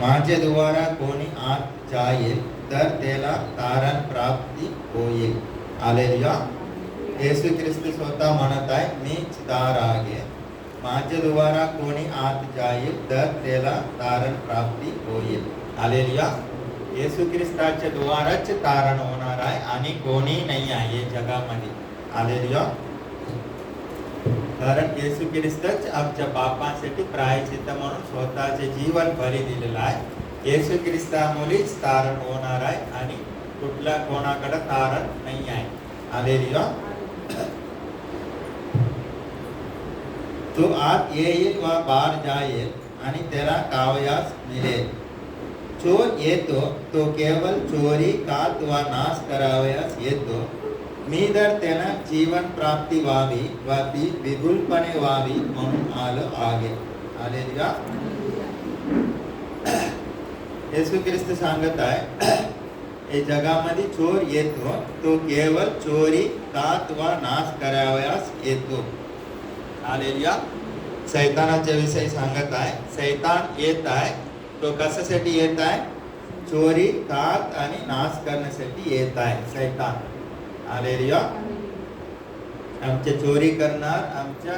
माझे द्वारा कोणी आत जाईल तर त्याला तारण प्राप्ती होईल. हालेलुया. येशू ख्रिस्त स्वतः म्हणत आहे, मीच दार आहे. माझ्या द्वारा कोणी आत जाईल तर त्याला तारण प्राप्ती होईल. हालेलुया. येशू ख्रिस्ताच्या द्वाराच तारण होणार आहे आणि कोणी नाही आहे जगामध्ये. हालेलुया. कारण येशू ख्रिस्तच आमच्या पापांसाठी प्रायश्चित्त म्हणून स्वतःचे जीवन बली दिलेलं आहे. येशू ख्रिस्तामुळेच तारण होणार आहे आणि कुठल्या कोणाकडे तारण नाही आहे. हालेलुया. तो आत येईल व बाहेर जाईल आणि त्याला कावयास मिळेल. चोर येतो तो केवळ चोरी कात व नाश करावयास येतो. मी तर त्यांना जीवन प्राप्ती व्हावी व ती विपुलपणे व्हावी म्हणून आलो आहे. हालेलुया. येशू ख्रिस्त सांगत आहे, हे जगामध्ये चोर येतो तो केवळ चोरी कात व नाश करावयास येतो. हालेलुया. सैतानाच्या विषयी सांगत आहे, सैतान येत आहे तो कशासाठी येत आहे? चोरी कात आणि नाश करण्यासाठी येत आहे सैतान. हालेलुया. आमचे चोरी करणार, आमच्या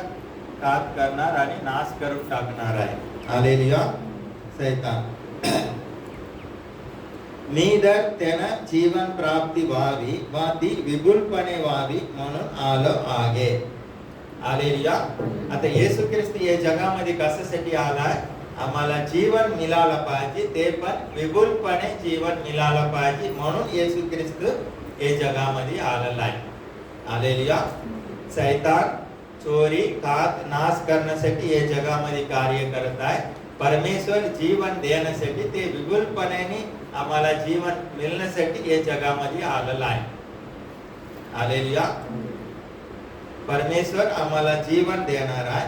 कात करणार आणि नाश करून टाकणार आहे. हालेलुया. सैतान. मी तर त्यांना जीवन प्राप्ती व्हावी व ती विपुलपणे व्हावी म्हणून आलो आहे. हालेलुया. आता येशू ख्रिस्त या जगामध्ये कशासाठी आलाय? आम्हाला जीवन मिळालं पाहिजे, ते पण विपुलपणे जीवन मिळालं पाहिजे म्हणून येशू ख्रिस्त हे जगामध्ये आलेला आहे. हालेलुया. सैतान चोरी कात नाश करण्यासाठी हे जगामध्ये कार्य करत आहे. परमेश्वर जीवन देण्यासाठी, ते विपुलपणे आम्हाला जीवन मिळण्यासाठी हे जगामध्ये आलेला आहे. हालेलुया. परमेश्वर आम्हाला जीवन देणार आहे,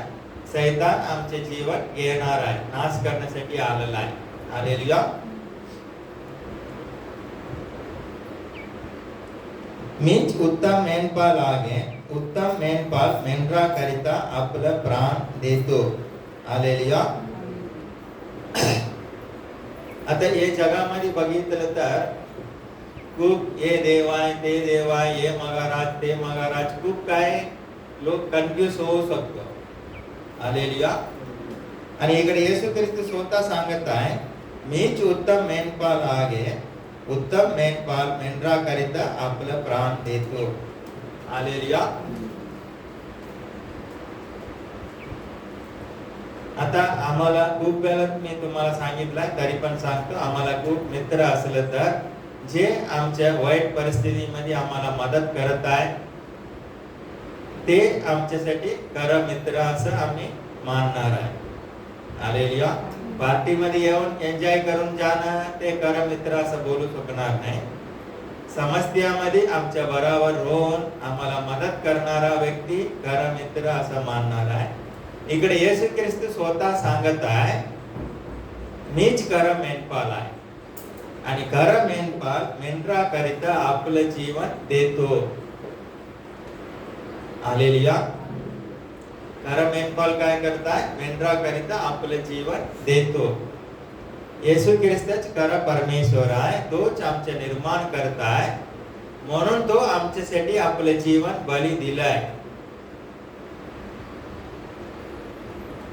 सैतान आमचे जीवन घेणार आहे, नाश करण्यासाठी आलेला आहे. हालेलुया. मीच उत्तम मेंढपाळ आहे. उत्तम मेंढपाळ मेंढराकरिता आपला प्राण देतो. हालेलुया. आता हे जगामध्ये बघितलं तर खूप हे देव आहे, ते देव आहे, हे महाराज, ते महाराज, खूप काय लोक कन्फ्यूज होऊ शकतो. हालेलुया. आणि इकडे येशू ख्रिस्त स्वतः सांगत आहे, मीच उत्तम मेंढपाळ आहे. उत्तम मेंढपाळ मेंढराकरिता आपलं प्राण देतो. हालेलुया. आता आम्हाला खूप वेळा मी तुम्हाला सांगितलं, तरी पण सांगतो, आम्हाला खूप मित्र असलं तर जे आमच्या वाईट परिस्थितीमध्ये आम्हाला मदत करत आहे, ते आमच्यासाठी खरं मित्र असं आम्ही मानणार आहे. हालेलुया. पार्टीमध्ये येऊन एन्जॉय करून जाणं ते खरं मित्र असं बोलू शकणार नाही. समस्यामध्ये आमच्या बरोबर राहून आम्हाला मदत करणारा व्यक्ती खरा मित्र असं मानणार आहे. इकडे येशू ख्रिस्त स्वतः सांगत आहे, मीच खरा मेंढपाळ आहे आणि खरा मेंढपाळ मेंढराकरिता आपलं जीवन देतो. हालेलुया. खरा मेंढपाळ काय करताय? मेंढराकरिता आपलं जीवन देतो. येशू ख्रिस्तच खरा परमेश्वर आहे, तोच आमचे निर्माण करताय म्हणून तो आमच्यासाठी आपलं जीवन बली दिलाय.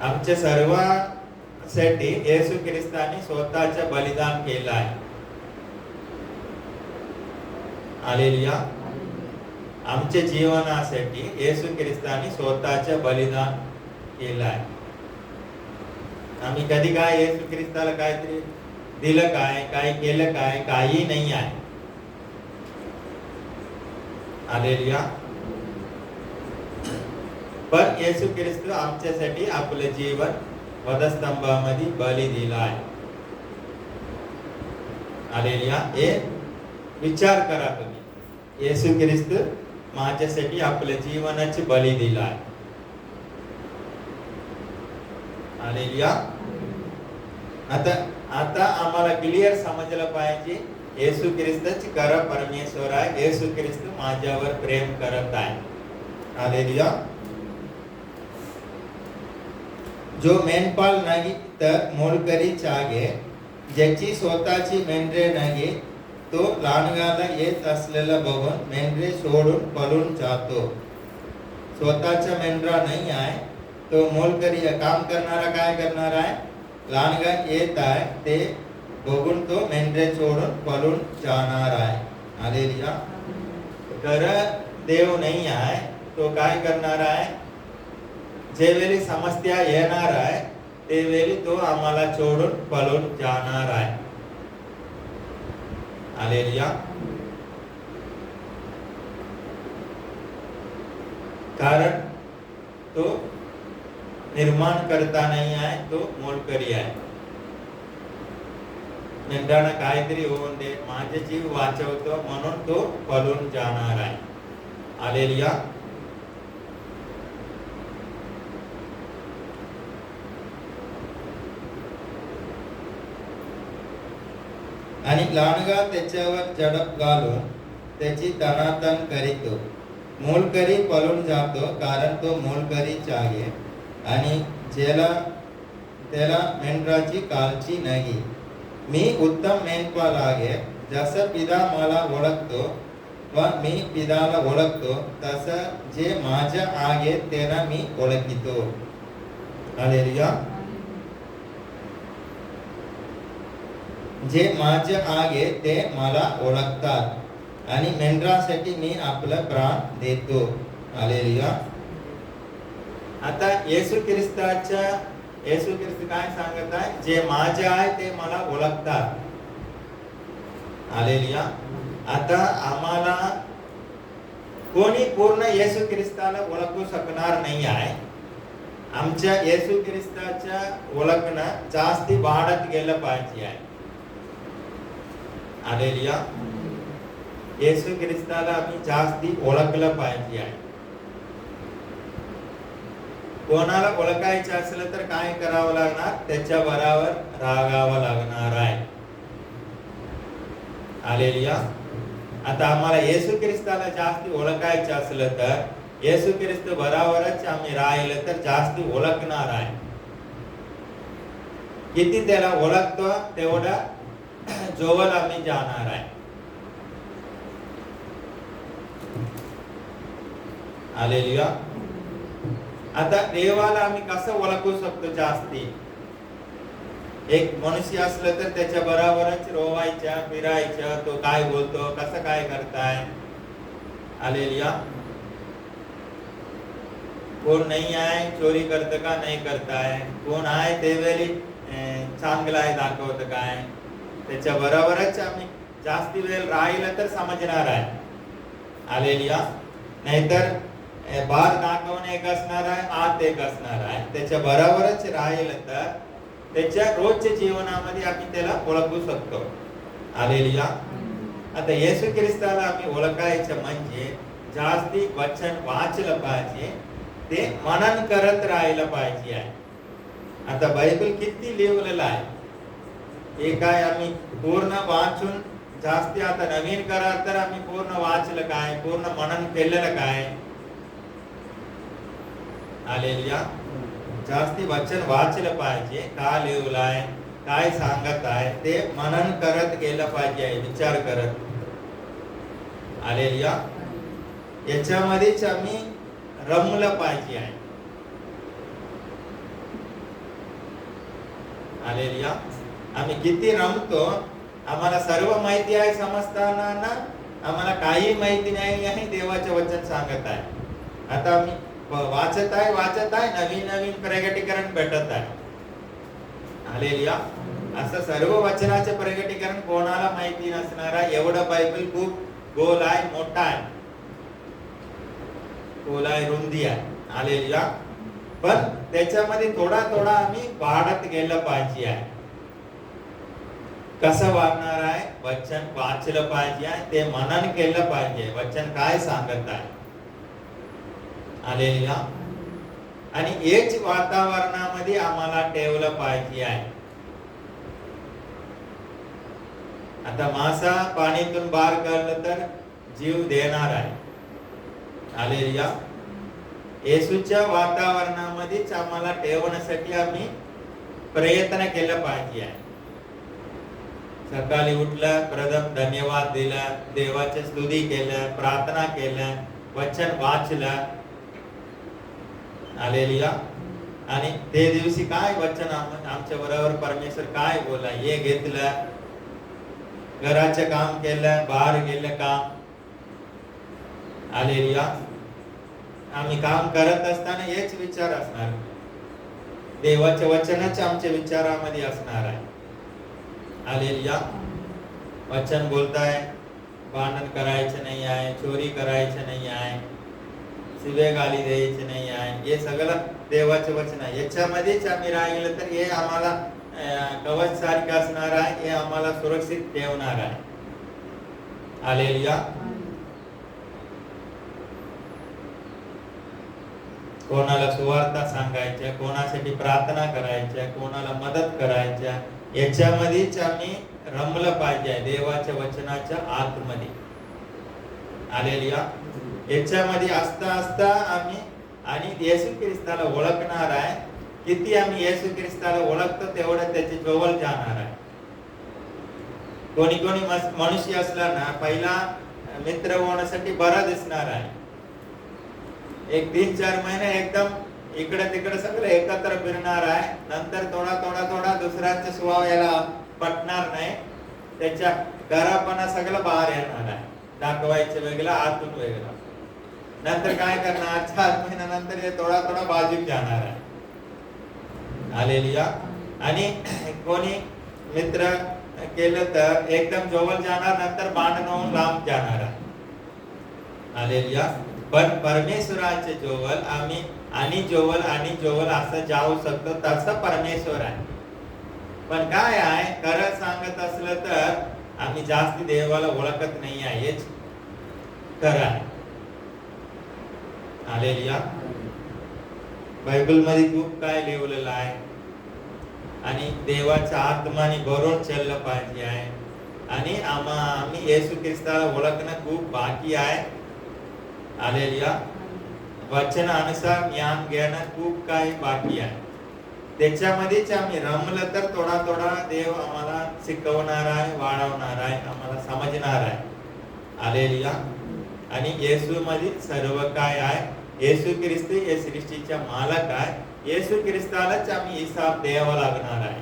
आमच्या सर्वांसाठी येशू ख्रिस्ताने स्वतःचे बलिदान केलं आहे. हालेलुया. आमच्या जीवनासाठी येशू ख्रिस्ताने स्वतःचे बलिदान केलं आहे. आम्ही कधी काय येशू ख्रिस्ताला काहीतरी दिलं काय, काय केलं काय? काही नाही आहे. हालेलुया. पण येशू ख्रिस्त आमच्यासाठी आपलं जीवन वधस्तंभामध्ये बली दिला आहे. हालेलुया. हे विचार करा तुम्ही, येशू ख्रिस्त माझ्यासाठी आपल्या जीवनाची बली दिला आहे. हालेलुया. आता आम्हाला क्लिअर समजलं पाहिजे, येशू ख्रिस्तच खरा परमेश्वर आहे. येशू ख्रिस्त माझ्यावर प्रेम करत आहे. हालेलुया. जो मेंढपाळ नाही तर मोलकरीच आहे. ज्याची स्वतःची मेंढरे नाही तो लांडग्याला येत असलेला बघून मेंढरे सोडून पळून जातो. स्वतःचा मेंढरा नाही आहे तो मोलकरी काम करणारा काय करणार आहे, लांडगा येत आहे ते बघून तो मेंढरे सोडून पळून जाणार आहे. हालेलुया. खरं देव नाही आहे तो काय करणार आहे, जे वेळी समस्या येणार आहे ते वेळी तो आम्हाला सोडून पळून जाणार आहे. हालेलुया. कारण तो निर्माण करता नाही आहे, तो मोलकरी आहे. मेंढरांना काहीतरी होऊन दे, माझे जीव वाचवतो म्हणून तो पळून जाणार आहे. हालेलुया. आणि लांडगा त्याच्यावर झडप घालून त्याची तणातण करीतो. मोलकरी पळून जातो कारण तो मोलकरीच आहे आणि त्याला मेंढराची काळजी नाही. मी उत्तम मेंढपाळ आहे, जसं पिता मला ओळखतो व मी पिताला ओळखतो तसं जे माझ्या आहे त्याला मी ओळखितो. हालेलुया. जे माझे आहे ते मला ओळखतात आणि मेंढरासाठी मी आपलं प्राण देतो. हालेलुया. आता येशू ख्रिस्त काय सांगत आहे, जे माझे आहे ते मला ओळखतात. हालेलुया. आता आम्हाला कोणी पूर्ण येशू ख्रिस्ताला ओळखू शकणार नाही आहे. आमच्या येशू ख्रिस्ताच्या ओळखणं जास्ती वाढत गेलं पाहिजे आहे. हालेलुया. येशू ख्रिस्ताला आम्ही जास्ती ओळखलं पाहिजे आहे. कोणाला ओळखायचं असलं तर काय करावं लागणार, त्याच्या बरोबर राहावं लागणार आहे. हालेलुया. आता आम्हाला येशू ख्रिस्ताला जास्ती ओळखायचं असलं तर येशू ख्रिस्त बरोबरच आम्ही राहिलं तर जास्ती ओळखणार आहे. किती त्याला ओळखतो तेवढा जवळ आम्ही जाणार आहे. हालेलुया. आता देवाला आम्ही कसं ओळखू शकतो जास्ती, एक मनुष्य असलं तर त्याच्या बरोबरच रोवायचं फिरायचं, तो काय बोलतो कसं काय करताय. हालेलुया. कोण नाही आहे चोरी करतं का नाही करताय, कोण आहे ते वेळी चांगलं आहे दाखवत काय, त्याच्या बरोबरच आम्ही जास्ती वेळ राहिलं तर समजणार आहे. हालेलुया. नाहीतर बाहेर दाखवणे एक असणार आहे, आत एक असणार आहे. त्याच्या बरोबरच राहिलं तर त्याच्या रोजच्या जीवनामध्ये आम्ही त्याला ओळखू शकतो. हालेलुया. आता येशू ख्रिस्ताला आम्ही ओळखायचं म्हणजे जास्ती वचन वाचलं पाहिजे, ते मनन करत राहिलं पाहिजे आहे. आता बायबल किती लिहिलेलं आहे हे काय आम्ही पूर्ण वाचून जास्ती आता नवीन करार तर आम्ही पूर्ण वाचलं काय, पूर्ण मनन केलेलं काय. हालेलुया. जास्ती वचन वाचलं पाहिजे, का लिहिलंय काय सांगत आहे ते मनन करत गेलं पाहिजे, विचार करत. हालेलुया. याच्यामध्येच आम्ही रमलं पाहिजे आहे. हालेलुया. आम्ही किती रमतो, आम्हाला सर्व माहिती आहे समजताना ना आम्हाला काही माहिती नाही आहे देवाचे वचन सांगत आहे. आता आम्ही वाचत आहे नवीन नवीन प्रगटीकरण भेटत आहे. हालेलुया. असं सर्व वचनाचे प्रगटीकरण कोणाला माहिती नसणार आहे. एवढं बायबल खूप गोल आहे, मोठा आहे, गोल आहे, रुंदी आहे. हालेलुया. पण त्याच्यामध्ये थोडा थोडा आम्ही वाढत गेलं पाहिजे आहे. कसं वाढणार आहे, वचन वाचलं पाहिजे आहे, ते मनन केलं पाहिजे, वचन काय सांगत आहे. हालेलुया. आणि हेच वातावरणामध्ये आम्हाला ठेवलं पाहिजे आहे. आता मासा पाणीतून बाहेर काढलं तर जीव देणार आहे. हालेलुया. येशूच्या वातावरणामध्येच आम्हाला ठेवण्यासाठी आम्ही प्रयत्न केला पाहिजे आहे. सकाळी उठलं, प्रथम धन्यवाद दिला, देवाची स्तुती केलं, प्रार्थना केलं, वचन वाचलं. हालेलुया. आणि ते दिवशी काय वचन आमच्या बरोबर परमेश्वर काय बोला हे घेतलं, घराचं काम केलं, बाहेर गेलं काम. हालेलुया. आम्ही काम करत असताना हेच विचार असणार, देवाच्या वचनाचे आमच्या विचारामध्ये असणार आहे. हालेलुया. वचन बोलताय भांडण करायचं नाही आहे, चोरी करायचं नाही आहे, शिवे गाली द्यायची नाही आहे, हे सगळं देवाचे वचन आहे. याच्यामध्येच आम्ही राहिलं तर हे आम्हाला कवच सारखं असणार आहे, हे आम्हाला सुरक्षित ठेवणार आहे. हालेलुया. कोणाला सुवार्ता सांगायच्या, कोणासाठी प्रार्थना करायच्या, कोणाला मदत करायच्या, याच्यामध्येच आम्ही रमलं पाहिजे देवाच्या वचनाच्या आतमध्ये. हालेलुया. याच्यामध्ये असता असता आम्ही आणि येशू ख्रिस्ताला ओळखणार आहे. किती आम्ही येशू ख्रिस्ताला ओळखतो तेवढं त्याची जवळ जाणार आहे. कोणी कोणी मनुष्य असला ना पहिला मित्र होण्यासाठी बरा दिसणार आहे. एक 3-4 महिने एकदम इकडे तिकडे सगळं एकत्र फिरणार आहे. नंतर थोडा दुसऱ्यांचा स्वभाव याला पटणार नाही. त्याच्या घरापणा सगळं बाहेर येणार आहे. दाखवायचं वेगळं, आतून वेगळं. नंतर काय करणार, 4 महिन्यानंतर हे थोडा बाजूक जाणार आहे. हालेलुया. आणि कोणी मित्र केलं तर एकदम जवळ जाणार, नंतर भांडण होऊन लांब जाणार आहे. हालेलुया. पण परमेश्वराचे जवळ आम्ही आणि जवळ असं जाऊ शकतो, तसं परमेश्वर आहे. पण काय आहे, खरं सांगत असलं तर आम्ही जास्ती देवाला ओळखत नाही आहे, हेच खरं आहे. हालेलुया. बायबल मध्ये खूप काय लिहिलेलं आहे आणि देवाच्या आत्माने भरून चाललं पाहिजे आहे. आणि आम्ही येशू ख्रिस्ताला ओळखणं खूप बाकी आहे. हालेलुया. वचनानुसार ज्ञान घेणं खूप काही बाकी आहे. त्याच्यामध्येच आम्ही रमलं तर थोडा देव आम्हाला शिकवणार आहे, वाढवणार आहे, आम्हाला समजणार आहे. हालेलुया. आणि येशू मध्ये सर्व काय आहे. येशू ख्रिस्त हे सृष्टीचा मालक आहे. येशू ख्रिस्तालाच आम्ही हिसाब द्यावा लागणार आहे.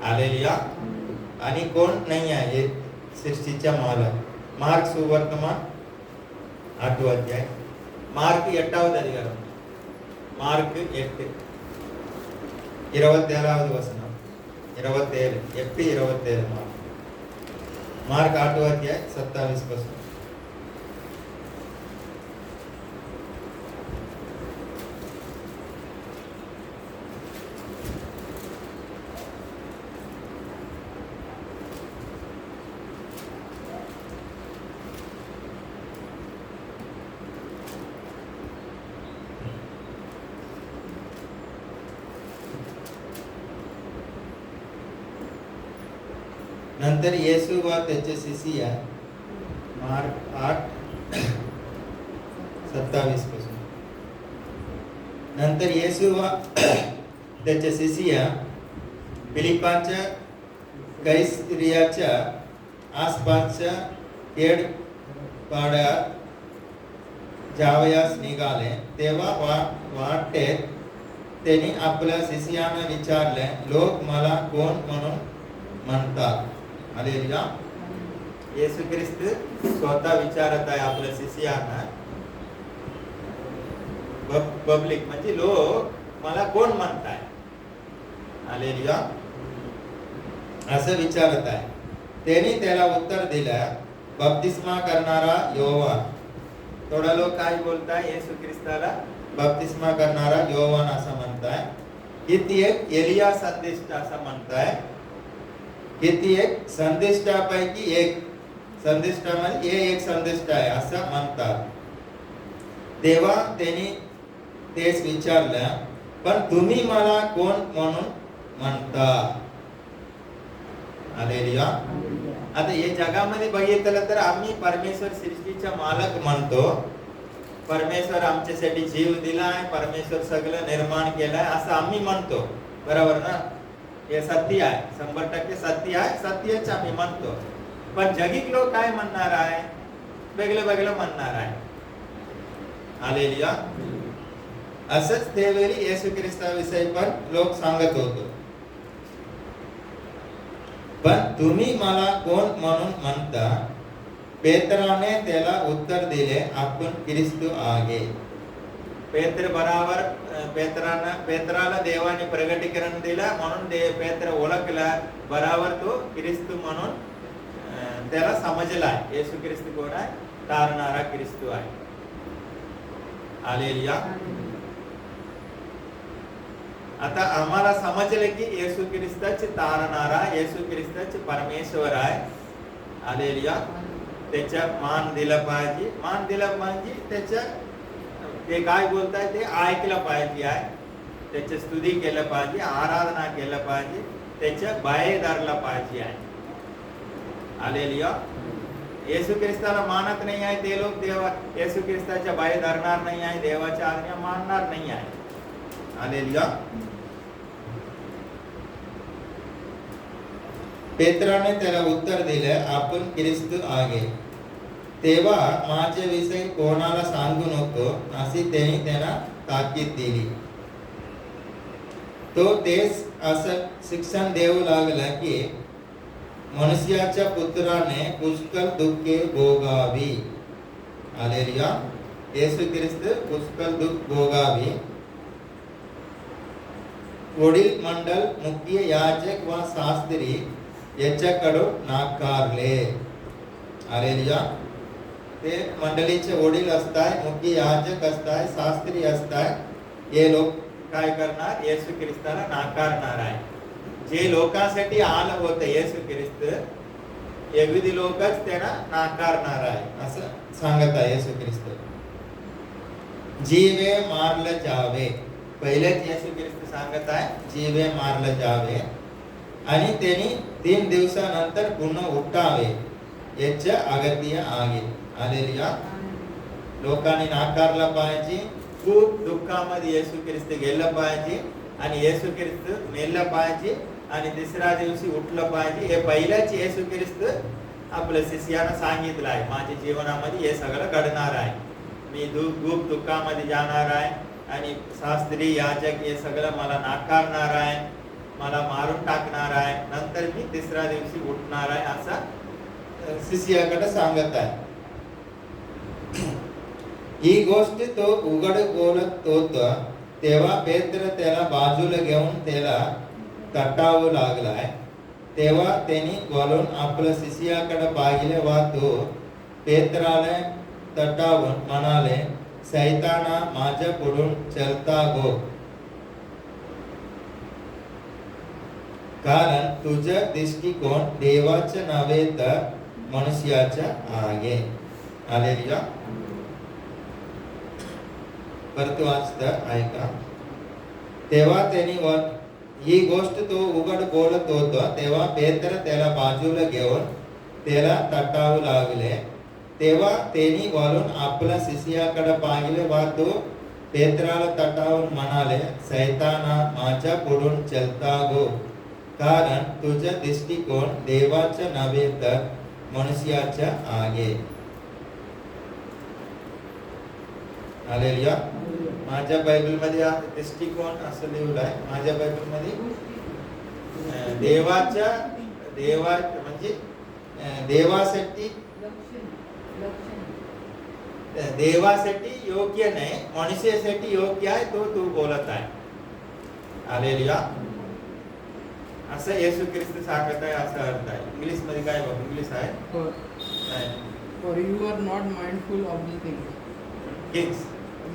हालेलुया. आणि कोण नाही आहे सृष्टीचा मालक. मार्क सुवर्तमान 8వ అధ్యాయం, మార్క్ 8వ అధికారం, మార్క్ 8 27వ వచనం, 27 మార్క్ 8వ అధ్యాయం 27 వచనం. नंतर येशू व त्याचे शिष्य, मार्क 8:27 पासून. नंतर येशू व त्याचे शिष्य फिलिपाच्या कैसरियाच्या आसपासच्या खेडपाड्यात जावयास निघाले. तेव्हा वाटेत त्यांनी आपल्या शिष्यांना विचारले, लोक मला कोण म्हणून म्हणतात? हालेलुया. येशू ख्रिस्त स्वतः विचारत आहे आपल्या शिष्यांना, पब्लिक म्हणजे लोक मला कोण म्हणताय? हालेलुया. असं विचारत आहे. त्यांनी त्याला उत्तर दिलं, बप्तिस्मा करणारा योहान. थोडा लोक काय बोलताय, येशू ख्रिस्ताला बप्तिस्मा करणारा योहान असं म्हणताय. किती एक एलिया संदेष्ट असं म्हणताय. किती एक संदेष्टापैकी एक संदेष्टामध्ये एक संदेष्ट आहे असं म्हणतात. तेव्हा त्यांनी तेच विचारलं, पण तुम्ही मला कोण म्हणून म्हणता? हालेलुया. आता हे जगामध्ये बघितलं तर आम्ही परमेश्वर सृष्टीचा मालक म्हणतो. परमेश्वर आमच्यासाठी जीव दिलाय, परमेश्वर सगळं निर्माण केलंय असं आम्ही म्हणतो, बरोबर ना? हे सत्य आहे, 100% सत्य आहे, सत्यच आम्ही म्हणतो. पण जगिक लोक काय म्हणणार आहे, वेगळं वेगळं म्हणणार आहे. हालेलुया. असंच त्यावेळी येशू ख्रिस्ताविषयी पण लोक सांगत होते. पण तुम्ही मला कोण म्हणून म्हणता? पेत्राने त्याला उत्तर दिले, आपण ख्रिस्त आहे. पेत्र बराबर पेत्राला देवाने प्रगटीकरण दिलं म्हणून पेत्र ओळखला बराबर तो ख्रिस्त म्हणून त्याला समजला. येशू ख्रिस्त कोण आहे? तारणारा ख्रिस्त आहे. हालेलुया. आता आम्हाला समजले की येशू ख्रिस्ताचे तारणारा, येशू ख्रिस्ताचे परमेश्वर आहे. हालेलुया. त्याच्या मान दिला पाहिजे, मान दिला पाहिजे. त्याच्या ते काय बोलताय ते ऐकलं पाहिजे आहे. त्याची स्तुती केलं पाहिजे, आराधना केलं पाहिजे, त्याच्या बाहेर धरला पाहिजे आहे. हालेलुया. येशू ख्रिस्ताला मानत नाही आहे ते लोक देवा येशू ख्रिस्ताच्या बाहेर धरणार नाही आहे, देवाच्या आज्ञा मानणार नाही आहे. हालेलुया. पेत्राने त्याला उत्तर दिले, आपण ख्रिस्त आहे. तेव्हा माझ्याविषयी कोणाला सांगू नको अशी त्यांनी त्यांना ताकीद दिली. तो तेच असं शिक्षण देऊ लागला की मनुष्याच्या पुत्राने पुष्कळ दुःखे भोगावी. हालेलुया. येशू ख्रिस्त पुष्कळ दुःख भोगावी. वडील मंडळ, मुख्य याजक व शास्त्री याच्याकडून नाकारले. हालेलुया. ते मंडळीचे वडील असताय, मुख्य याजक असताय, शास्त्री असताय. हे लोक काय करणार? येशू ख्रिस्ताला नाकारणार आहे. जे लोकांसाठी आलं होतं येशू ख्रिस्त, यहुदी लोकच त्यांना नाकारणार आहे असं सांगत आहे येशू ख्रिस्त. जीवे मारलं जावे. पहिलेच येशू ख्रिस्त सांगत आहे जीवे मारलं जावे आणि त्यांनी 3 दिवसानंतर पुन्हा उठावे याचे अगत्य आहे. हालेलुया. लोकांनी नाकारला पाहिजे, खूप दुःखामध्ये येशू ख्रिस्त गेलं पाहिजे आणि येशू ख्रिस्त मेलं पाहिजे आणि 3ऱ्या दिवशी उठलं पाहिजे. हे पहिल्याच येशू ख्रिस्त आपल्या शिष्यानं सांगितलं आहे, माझ्या जीवनामध्ये हे सगळं घडणार आहे. मी खूप दुःखामध्ये जाणार आहे आणि शास्त्री याजक हे सगळं मला नाकारणार आहे, मला मारून टाकणार आहे, नंतर मी 3ऱ्या दिवशी उठणार आहे असं शिष्याकडे सांगत आहे. ही गोष्ट तो उघड बोलत होता तेव्हा पेत्र त्याला बाजूला घेऊन त्याला तटावू लागलाय. तेव्हा त्यांनी बोलून आपल्या शिष्याकडे पाहिले व तो पेत्राला तटावून म्हणाले, सैताना माझ्या पुढून चलता गो, कारण तुझा दृष्टिकोन देवाचा नव्हे तर मनुष्याचा आहे. हालेलुया. परत वाचतं ऐका. तेव्हा त्यांनी ही गोष्ट तो उघड बोलत होता तेव्हा पेत्र त्याला बाजूला घेऊन त्याला तटावू लागले. तेव्हा त्यांनी वळून आपल्या शिष्याकडे पाहिले व तो पेत्राला तटावून म्हणाले, सैताना माझ्या पुढून चलता गो, कारण तुझा दृष्टिकोन देवाचा नव्हे तर मनुष्याचा आहे. हालेलुया. माझ्या बायबलमध्ये दृष्टिकोन असं लिहिलं आहे. माझ्या बायबलमध्ये देवा म्हणजे देवासाठी योग्य नाही, मनुष्यासाठी योग्य आहे तो तू बोलत आहे. हालेलुया. असं येशू ख्रिस्त सांगत आहे, असं अर्थ आहे. इंग्लिश मध्ये काय बघ, इंग्लिश आहे For you are not mindful of the things.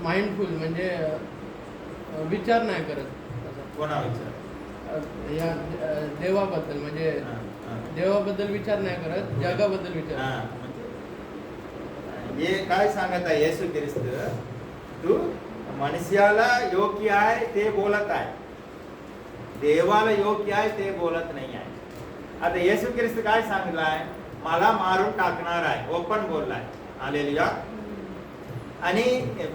Mindful म्हणजे विचार नाही करत. कोणा विचार? या देवाबद्दल म्हणजे देवाबद्दल विचार नाही करत, जगाबद्दल विचार. हे काय सांगत आहे येशू ख्रिस्त? तू मनुष्याला योग्य आहे ते बोलत आहे, देवाला योग्य आहे ते बोलत नाही आहे. आता येशू ख्रिस्त काय सांगलाय? मला मारून टाकणार आहे, ओपन बोललाय. हालेलुया. आणि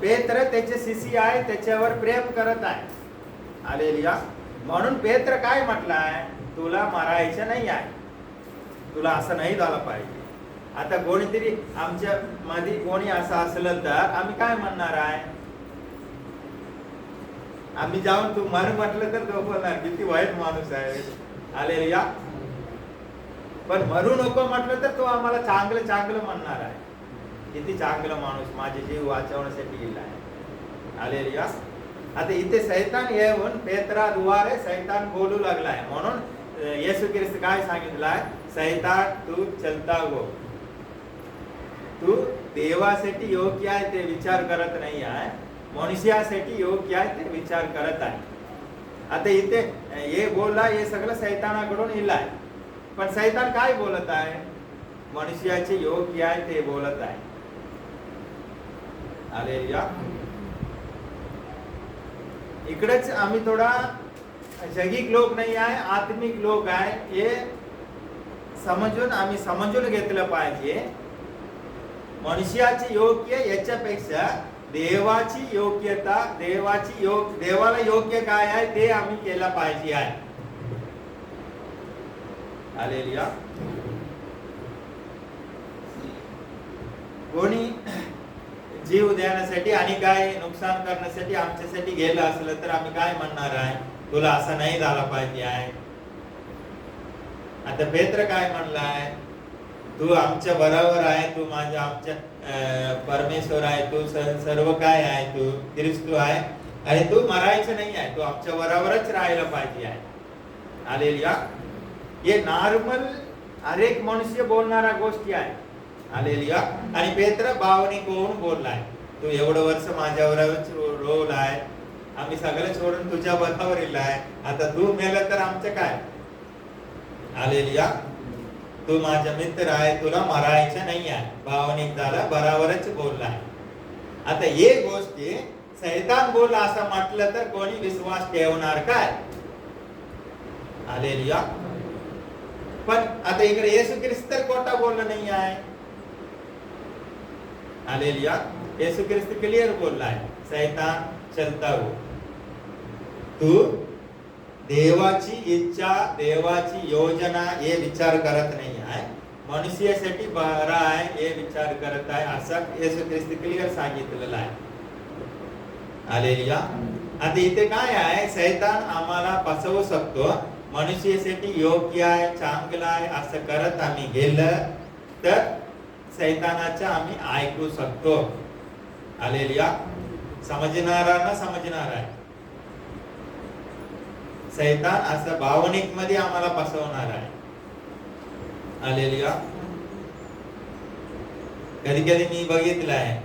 पेत्र त्याचे शिष्य आहे, त्याच्यावर प्रेम करत आहे. हालेलुया. म्हणून पेत्र काय म्हटलाय, तुला मारायचं नाही आहे, तुला असं नाही झालं पाहिजे. आता कोणीतरी आमच्या मध्ये कोणी असं असलं तर आम्ही काय म्हणणार आहे, आम्ही जाऊन तू मर म्हटलं तर तो बोलणार किती वाईट माणूस आहे, हालेलुया. पण मरू नको म्हटलं तर तो आम्हाला चांगलं चांगलं म्हणणार आहे, किती चांगला माणूस माझे जीव वाचवण्यासाठी गेला आहे, हालेलुया. आता इथे सैतान येऊन पेत्राद्वारे सैतान बोलू लागलाय. म्हणून येशू ख्रिस्त काय सांगितलंय, सैतान तू चलता गो, तू देवासाठी योग्य आहे ते विचार करत नाही आहे, मनुष्यासाठी योग्य आहे ते विचार करत आहे. आता इथे हे बोलला, हे सगळं सैतानाकडून इलाय. पण सैतान काय बोलत आहे, मनुष्याचे योग्य आहे ते बोलत आहे, हालेलुया. इकडेच आम्ही थोडा जगिक लोक नाही आहे, आत्मिक लोक आहे, हे आम्ही समजून घेतलं पाहिजे. मनुष्याची योग्य याच्यापेक्षा देवाची योग्यता, देवाला योग्य काय आहे ते आम्ही केलं पाहिजे आहे, हालेलुया. कोणी जीव देण्यासाठी आणि काय नुकसान करण्यासाठी आमच्यासाठी गेलं असलं तर आम्ही काय म्हणणार आहे, तुला असं नाही झालं पाहिजे आहे. आता पेत्र काय म्हणलाय, तू आमच्या बरोबर आहे, तू माझ्या आमच्या परमेश्वर आहे, तू सर्व काय आहे, तू ख्रिस्त आहे आणि तू मरायचं नाही आहे, तू आमच्या बरोबरच राहायला पाहिजे आहे, हालेलुया. हे नॉर्मल हर एक मनुष्य बोलणारा गोष्टी आहे, हालेलुया. आणि पेत्र भावनिक होऊन बोललाय, तू एवढं वर्ष माझ्यावर रोल आहे, आम्ही सगळं सोडून तुझ्या बरोबर आहे, आता तू मेलं तर आमचं काय, हालेलुया. तू माझा मित्र आहे, तुला मरायचं नाही आहे, भावनिक झाला, बरोबरच बोललाय. आता हे गोष्टी सैतान बोलला असं म्हटलं तर कोणी विश्वास ठेवणार काय, हालेलुया. पण आता इकडे येशू ख्रिस्त तर खोटा बोलला नाही आहे, हालेलुया. येशू ख्रिस्त क्लिअर बोललाय, सैतान चलता हो, तू देवाची इच्छा, देवाची योजना हे विचार करत नाही आहे, मनुष्यासाठी बरा आहे हे विचार करत आहे, असं येशू ख्रिस्त क्लिअर सांगितलेलं आहे, हालेलुया. आता इथे काय आहे, सैतान आम्हाला फसवू शकतो, मनुष्यासाठी योग्य आहे, चांगलं आहे असं करत आम्ही गेलं तर सैतानाच्या आम्ही ऐकू शकतो, हालेलुया. समजणारा समजणार आहे, सैतान असं भावनिक मध्ये आम्हाला फसवणार आहे, हालेलुया. कधी कधी मी बघितलं आहे,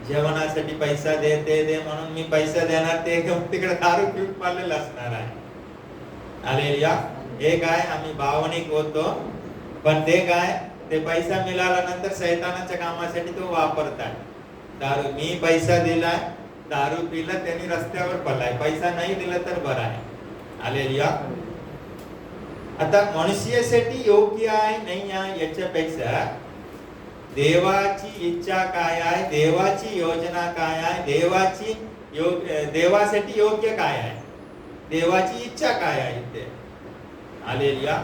जेवणासाठी पैसा दे म्हणून मी पैसा देणार, ते तिकडे दारू पिऊन पाळलेलं असणार आहे, हालेलुया. हे काय आम्ही भावनिक होतो, पण ते काय, ते पैसा मिळाल्यानंतर सैतानाच्या कामासाठी तो वापरतात. दारू, मी पैसा दिलाय, दारू पिला, त्यांनी रस्त्यावर पडलाय, पैसा नाही दिला तर बरं आहे, हालेलुया. आता मनुष्यासाठी योग्य आहे नाही आहे याच्यापेक्षा देवाची इच्छा काय आहे, देवाची योजना काय आहे, देवासाठी योग्य काय आहे, देवाची इच्छा काय आहे ते, हालेलुया.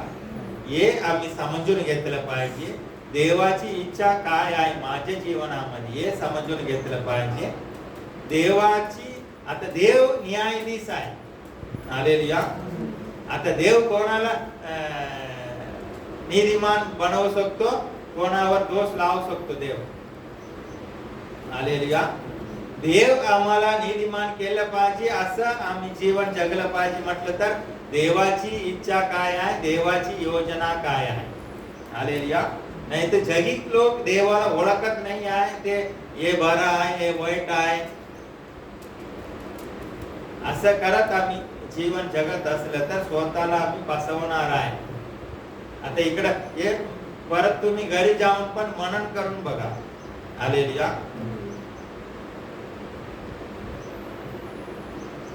हे आम्ही समजून घेतलं पाहिजे, देवाची इच्छा काय आहे माझ्या जीवनामध्ये हे समजून घेतलं पाहिजे. देवाची, आता देव न्यायाधीश आहे, हालेलुया. आता देव कोणाला नीतिमान बनवू शकतो, कोणावर दोष लावू शकतो देव, हालेलुया. देव आम्हाला नीतिमान केलं पाहिजे, असं आम्ही जीवन जगलं पाहिजे म्हटलं तर देवाची इच्छा काय आहे, देवाची योजना काय आहे, हालेलुया. नाही तर जगिक लोक देवाला ओळखत नाही आहे, ते हे बरं आहे हे वाईट आहे असं करत आम्ही जीवन जगत असलं तर स्वतःला आम्ही फसवणार आहे. आता इकडं हे परत तुम्ही घरी जाऊन पण मनन करून बघा, हालेलुया.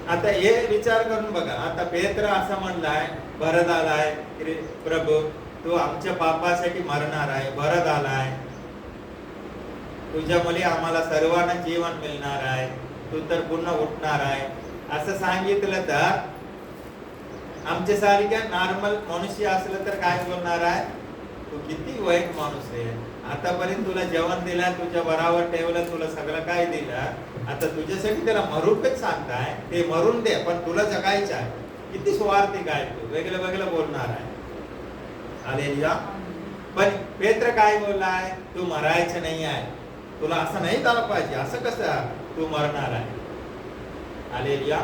आता हे विचार करून बघा, आता पेत्र असं म्हणलाय, बरं झालाय प्रभू, तू आमच्या पापासाठी मरणार आहे, बरं झालाय, तुझ्या मुली आम्हाला सर्वांना जीवन मिळणार आहे, तू तर पुन्हा उठणार आहे असं सांगितलं तर आमच्या सारख्या नॉर्मल मनुष्य असलं तर काय बोलणार आहे, तू किती वाईट माणूस आहे, आतापर्यंत तुला जेवण दिलं, तुझ्या बराबर ठेवलं, तुला सगळं काय दिलं, आता तुझ्यासाठी त्याला मरूनच सांगताय, ते मरून दे पण तुला जगायचं आहे, किती स्वार्थी काय तू, वेगळं वेगळं बोलणार आहे. हालेलुया. पण पेत्र काय बोललाय, तू मरायचं नाही आहे, तुला असं नाही झालं पाहिजे, असं कसं तू मरणार आहे. हालेलुया.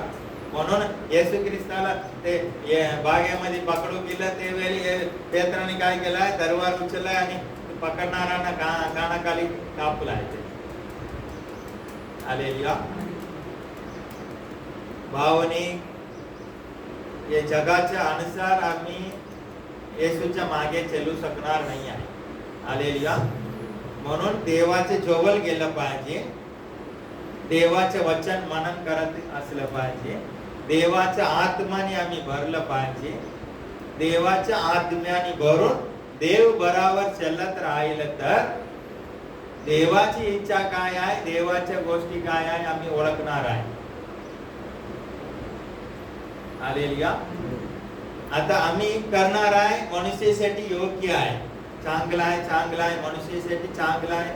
म्हणून येशू ख्रिस्ताला ते बागेमध्ये पकडून गेलं, ते वेळी पेत्राने काय केलाय, दरबार उचललाय आणि पकडणाऱ्यांना कानाखाली कापलाय. हालेलुया. भावनी या जगाच्या अनुसार आम्ही येशूच्या मागे चलू शकणार नाही आहे. हालेलुया. म्हणून देवाचे जवळ गेलं पाहिजे, देवाचे वचन मनन करत असलं पाहिजे, देवाच्या आत्म्याने आम्ही भरलं पाहिजे, देवाच्या आत्म्याने भरून देव बराबर चालत राहिलं तर देवाची इच्छा काय आहे, देवाच्या गोष्टी काय आहे आम्ही ओळखणार आहे. हालेलुया. आता आम्ही करणार आहे मनुष्यासाठी योग्य आहे, चांगला आहे, चांगला आहे, मनुष्यासाठी चांगला आहे,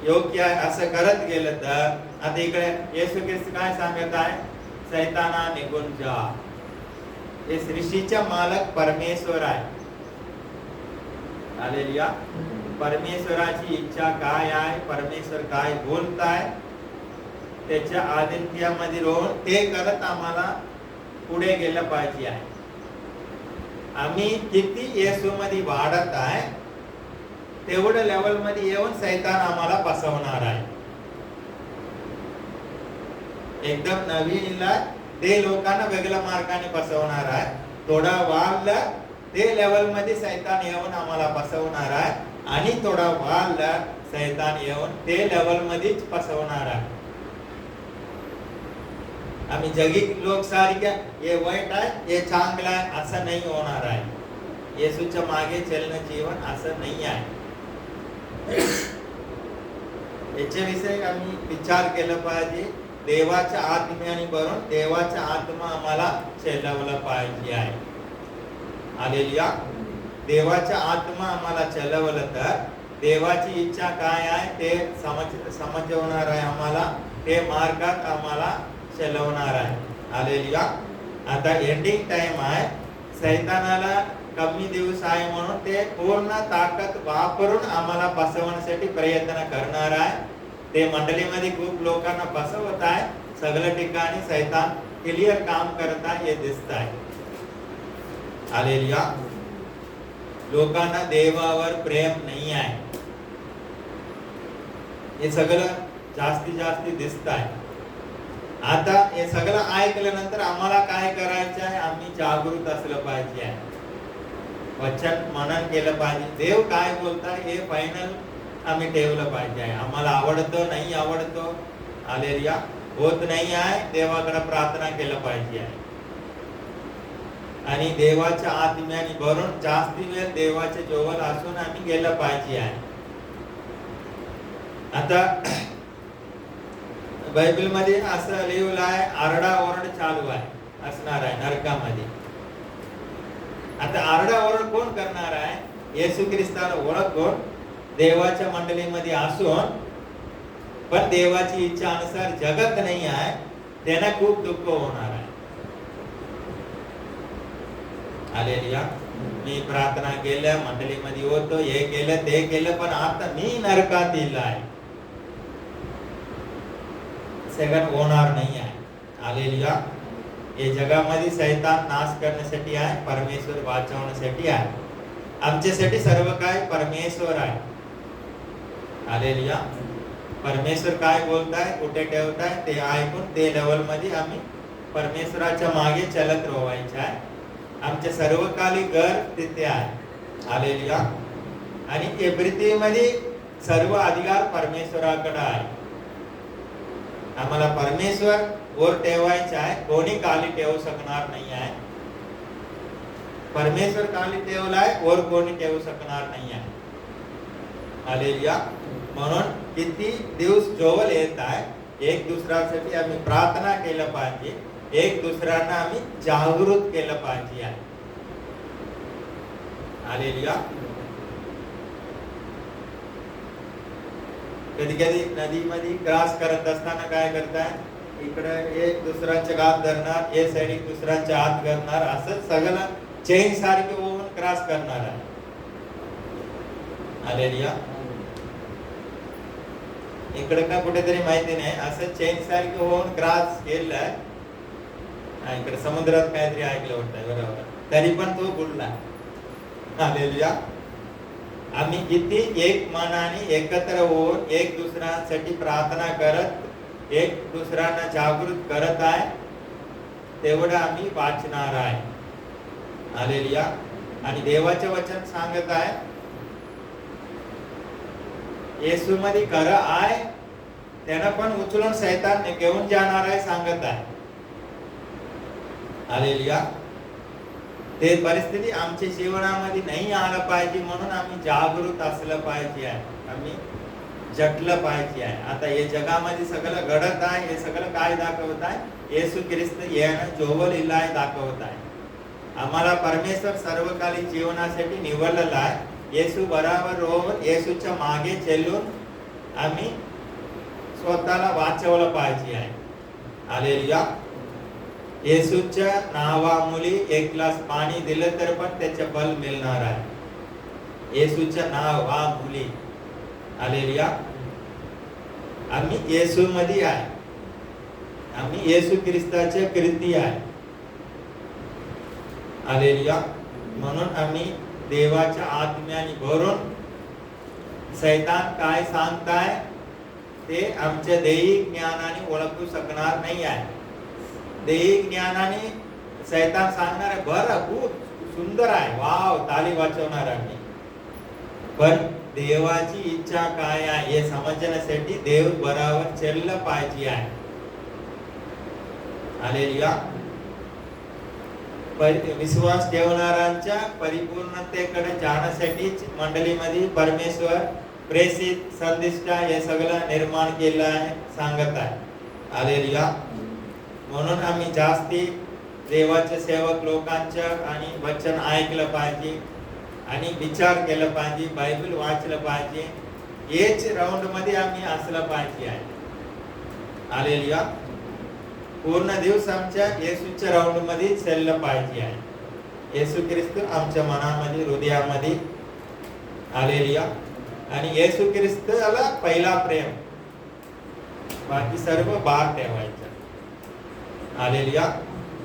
योग्य आहे असं करत गेलं तर आता इकडे येशू ख्रिस्त काय सांगत आहे, सैताना निघून जा. हे सृष्टीचा मालक परमेश्वर आहे. हालेलुया. परमेश्वराची इच्छा काय आहे, परमेश्वर काय बोलताय, त्याच्या आदित्यामध्ये राहून ते करत आम्हाला पुढे गेलं पाहिजे आहे. आम्ही किती येशू मध्ये वाढत आहे तेवढं लेवल मध्ये येऊन सैतान आम्हाला फसवणार आहे. एकदम नवीन ते लोकांना वेगळ्या मार्गाने फसवणार आहे, थोडा वाढला ते लेवल मध्ये सैतान येऊन आम्हाला फसवणार आहे, आणि थोडा वाढला सैतान येऊन ते लेवल मध्येच फसवणार आहे. आम्ही जगी लोक सारख्या हे वाईट आहे, हे चांगलं आहे असं नाही होणार आहे. येशूच्या मागे चलणं जीवन असं नाही आहे. याच्याविषयी आम्ही विचार केला पाहिजे. देवाच्या आत्म्याने भरून देवाचा आत्मा आम्हाला चलवला पाहिजे आहे. हालेलुया. देवाचा आत्मा आम्हाला चलवलं तर देवाची इच्छा काय आहे ते समजवणार आहे आम्हाला, ते मार्गात आम्हाला चलवणार आहे. हालेलुया. आता एंडिंग टाइम आहे, सैतानाला कमी दिवस आहे म्हणून ते पूर्ण ताकद वापरून आम्हाला फसवण्यासाठी प्रयत्न करणार आहे. ते मंडळीमध्ये खूप लोकांना फसवत आहे, सगळ्या ठिकाणी सैतान क्लिअर काम करत आहे हे दिसत आहे. हालेलुया. लोकांना देवावर प्रेम नाही आहे, हे सगळं जास्तीत दिसत आहे. आता हे सगळं ऐकल्यानंतर आम्हाला काय करायचं आहे, आम्ही जागृत असलं पाहिजे आहे, वचन मनन केलं पाहिजे, देव काय बोलताय हे फायनल आम्ही ठेवलं पाहिजे आहे. आम्हाला आवडतो नाही आवडतो, हालेलुया, होत नाही आहे, देवाकडे प्रार्थना केलं पाहिजे आहे, आणि देवाच्या आत्म्याने भरून जास्ती वेळ देवाच्या जवळ असून आम्ही गेलं पाहिजे आहे. आता बायबल मध्ये असं लिहिलं आहे, आरडाओरड चालू आहे असणार आहे नरकामध्ये. आता आरडाओरड कोण करणार आहे, येशू ख्रिस्ताला ओळखून देवाच्या मंडळीमध्ये असून पण देवाची इच्छा अनुसार जगत नाही आहे, त्यांना खूप दुःख होणार आहे. हालेलुया. मी प्रार्थना केल्या, मंडळीमध्ये होतो, हे केलं ते केलं, पण आता मी नरकात येईल आहे, सगळं होणार नाही आहे. हालेलुया. हे जगामध्ये सैतान नाश करण्यासाठी आहे, परमेश्वर वाचवण्यासाठी आहे. आमच्यासाठी सर्व काय परमेश्वर आहे. हालेलुया. परमेश्वर काय बोलताय, कुठे ठेवताय ते ऐकून ते लेवल मध्ये आम्ही परमेश्वराच्या मागे चलत राहायचं आहे. आमचे सर्व काली घर तिथे आहे. हालेलुया. आणि या पृथ्वीमध्ये सर्व अधिकार परमेश्वराकडे आहे. आम्हाला परमेश्वर वर ठेवायचं आहे, कोणी खाली ठेवू शकणार नाही आहे. परमेश्वर खाली ठेवलाय, वर कोणी ठेवू शकणार नाही आहे. हालेलुया. म्हणून किती दिवस जवळ येत आहे, एक दुसऱ्यासाठी आम्ही प्रार्थना केलं पाहिजे, एक दुसऱ्यांना आम्ही जागृत केलं पाहिजे आहे. हालेलुया. कधी कधी नदीमध्ये क्रॉस करत असताना काय करताय, इकडे एक दुसऱ्याच्या गात धरणार, हे साईड दुसऱ्यांच्या हात करणार, असं सगळं चेन सारखे होऊन क्रॉस करणार आहे. हालेलुया. इकडे का कुठेतरी माहिती नाही, असं चेन सारखे होऊन क्रॉस केलंय. इकडे समुद्रात काहीतरी ऐकलं होतं, बरोबर, तरी पण तो बुडला. हालेलुया. आम्ही किती एक मनाने एकत्र होऊन एक दुसऱ्यांसाठी प्रार्थना करत एक दुसऱ्यांना जागृत करत आहे, तेवढं आम्ही वाचणार आहे. हालेलुया. आणि देवाचे वचन सांगत आहे, येशू मध्ये खरं आहे, त्यानं पण उचलून सैतान घेऊन जाणार आहे सांगत आहे. हालेलुया. ते परिस्थिती आमच्या जीवनामध्ये नाही आलं पाहिजे म्हणून आम्ही जागृत असलं पाहिजे आहे, आम्ही जगलं पाहिजे आहे. आता हे जगामध्ये सगळं घडत आहे, हे सगळं काय दाखवत आहे, येशू ख्रिस्त यानं जोवल इलाय दाखवत आहे. आम्हाला परमेश्वर सर्वकालिक जीवनासाठी निवडलेला आहे. येशू बराबर रोवून येशूच्या मागे चलून आम्ही स्वतःला वाचवलं पाहिजे आहे. हालेलुया. येशूच्या नावामुळे एक ग्लास पाणी दिलं तर पण त्याचे फल मिळणार आहे. येशूच्या नावामुळे. हालेलुया. आम्ही येशू मध्ये आहे, आम्ही येशू ख्रिस्ताचे कृती आहे. हालेलुया. म्हणून आम्ही देवाच्या आत्म्याने भरून सैतान काय सांगताय ते आमच्या दैहिक ज्ञानाने ओळखू शकणार नाही आहे. दैहिक ज्ञानाने सैतान सांगणार आहे, बरं खूप सुंदर आहे, वाव, ताली वाजवणार आम्ही. पण देवाची इच्छा काय आहे हे समजण्यासाठी देव बराबर चाललं पाहिजे आहे. हालेलुया. विश्वास ठेवणाऱ्यांच्या परिपूर्णतेकडे जाण्यासाठी मंडळीमध्ये परमेश्वर प्रेषित संदेश हे सगळं निर्माण केलं आहे सांगत आहे. हालेलुया. म्हणून आम्ही जास्ती देवाचे सेवक लोकांचं आणि वचन ऐकलं पाहिजे आणि विचार केलं पाहिजे, बायबल वाचलं पाहिजे. हेच राऊंड मध्ये आम्ही असलं पाहिजे आहे. हालेलुया. पूर्ण दिवस आमच्या येशूच्या राऊंड मध्ये चाललं पाहिजे आहे. येशू ख्रिस्त आमच्या मनामध्ये, हृदयामध्ये. हालेलुया. आणि येशू ख्रिस्ताला पहिला प्रेम, बाकी सर्व बार ठेवायचं. हालेलुया.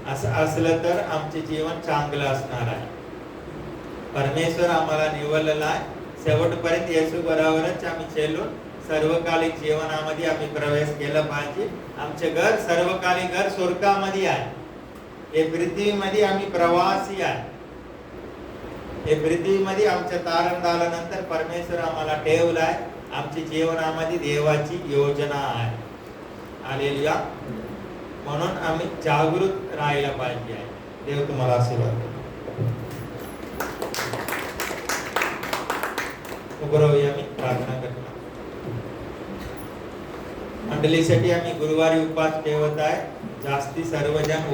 असं असलं तर आमचे जीवन चांगलं असणार आहे. परमेश्वर आम्हाला निवडलेला आहे, शेवटपर्यंत येशू बरोबरच आम्ही चलून सर्वकालिक जीवनामध्ये आम्ही प्रवेश केला पाहिजे. आमचे घर सर्वकालिक घर स्वर्गामध्ये आहे. हे पृथ्वीमध्ये आम्ही प्रवासी आहे. हे पृथ्वीमध्ये आमच्या तारण झाल्यानंतर परमेश्वर आम्हाला ठेवलाय. आमच्या जीवनामध्ये देवाची योजना आहे. हालेलुया. म्हणून आम्ही जागृत राहायला पाहिजे आहे. देव तुम्हाला आशीर्वाद देईल. उभं राहूया, आम्ही प्रार्थना करतो. मंडळीसाठी आम्ही गुरुवारी उपवास ठेवत आहे. जास्ती सर्वजण